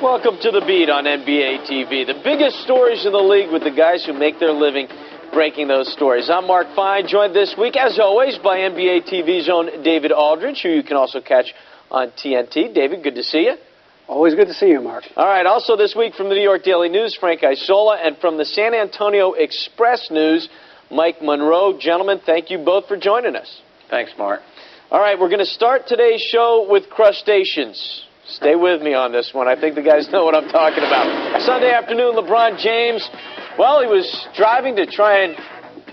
Welcome to The Beat on NBA TV. The biggest stories in the league with the guys who make their living breaking those stories. I'm Mark Fine, joined this week, as always, by NBA TV's own David Aldridge, who you can also catch on TNT. David, good to see you. Always good to see you, Mark. All right, also this week from the New York Daily News, Frank Isola, and from the San Antonio Express News, Mike Monroe. Gentlemen, thank you both for joining us. Thanks, Mark. All right, we're going to start today's show with crustaceans. Stay with me on this one. I think the guys know what I'm talking about. Sunday afternoon, LeBron James, well, he was driving to try and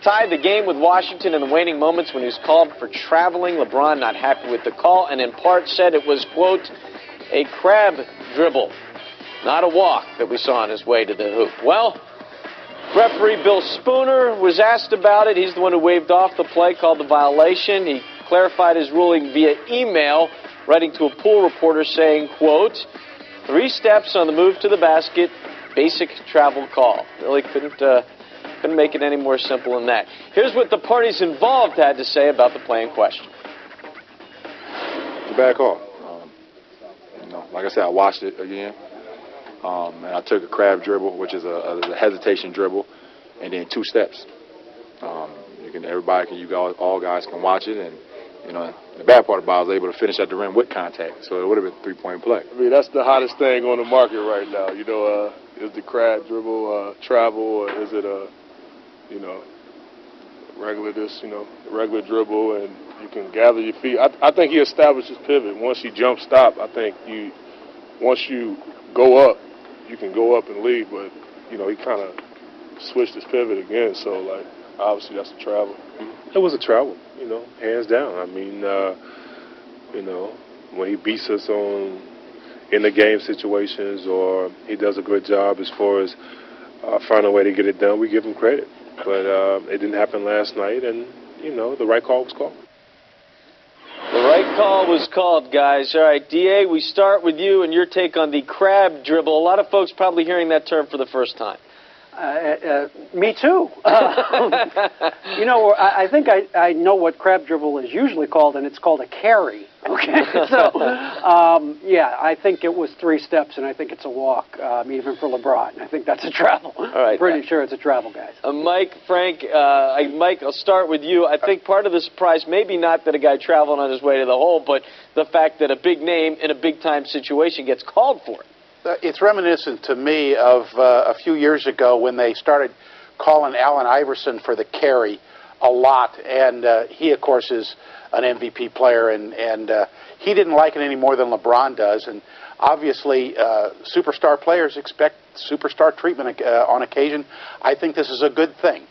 tie the game with Washington in the waning moments when he was called for traveling. LeBron not happy with the call and in part said it was, quote, a crab dribble, not a walk that we saw on his way to the hoop. Well, referee Bill Spooner was asked about it. He's the one who waved off the play, called the violation. He clarified his ruling via email, writing to a pool reporter saying, quote, 3 steps on the move to the basket, basic travel call. Really couldn't make it any more simple than that. Here's what the parties involved had to say about the play in question. It's a bad call. Like I said, I watched it again, and I took a crab dribble, which is a hesitation dribble, and then 2 steps. All guys can watch it, and the bad part about it, I was able to finish at the rim with contact, so it would have been a 3-point play. I mean, that's the hottest thing on the market right now. Is the crab dribble travel, or is it regular dribble, and you can gather your feet. I think he established his pivot. Once he jump stop, I think once you go up, you can go up and leave, but he kind of switched his pivot again, so obviously that's a travel. It was a travel, hands down. I mean, when he beats us in the game situations, or he does a good job as far as finding a way to get it done, we give him credit. But it didn't happen last night, and, the right call was called. The right call was called, guys. All right, D.A., we start with you and your take on the crab dribble. A lot of folks probably hearing that term for the first time. Me too. I think I know what crab dribble is usually called, and it's called a carry. Okay, so yeah, I think it was 3 steps, and I think it's a walk, even for LeBron. I think that's a travel. All right, pretty sure it's a travel, guys. Mike, Frank, Mike, I'll start with you. I think part of the surprise, maybe not that a guy traveling on his way to the hole, but the fact that a big name in a big-time situation gets called for it. It's reminiscent to me of a few years ago when they started calling Allen Iverson for the carry a lot, and he, of course, is an MVP player, and he didn't like it any more than LeBron does, and obviously superstar players expect superstar treatment on occasion. I think this is a good thing.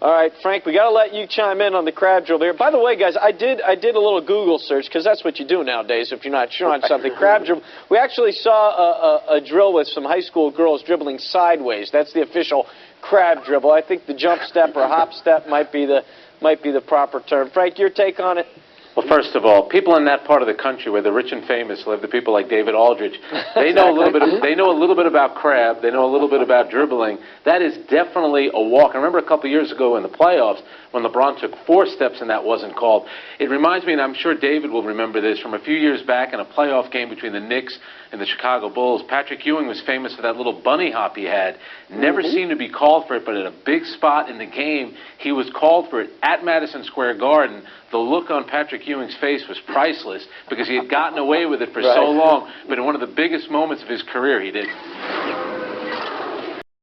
All right, Frank, we got to let you chime in on the crab drill there. By the way, guys, I did a little Google search, because that's what you do nowadays if you're not sure on something. Crab dribble. We actually saw a drill with some high school girls dribbling sideways. That's the official crab dribble. I think the jump step or hop step might be the proper term. Frank, your take on it? Well, first of all, people in that part of the country where the rich and famous live, the people like David Aldridge, they know a little bit about crab. They know a little bit about dribbling. That is definitely a walk. I remember a couple years ago in the playoffs when LeBron took 4 steps and that wasn't called. It reminds me, and I'm sure David will remember this, from a few years back in a playoff game between the Knicks and the Chicago Bulls. Patrick Ewing was famous for that little bunny hop he had. Never seemed to be called for it, but at a big spot in the game, he was called for it at Madison Square Garden. The look on Patrick Ewing's face was priceless because he had gotten away with it for so long, but in one of the biggest moments of his career, he did.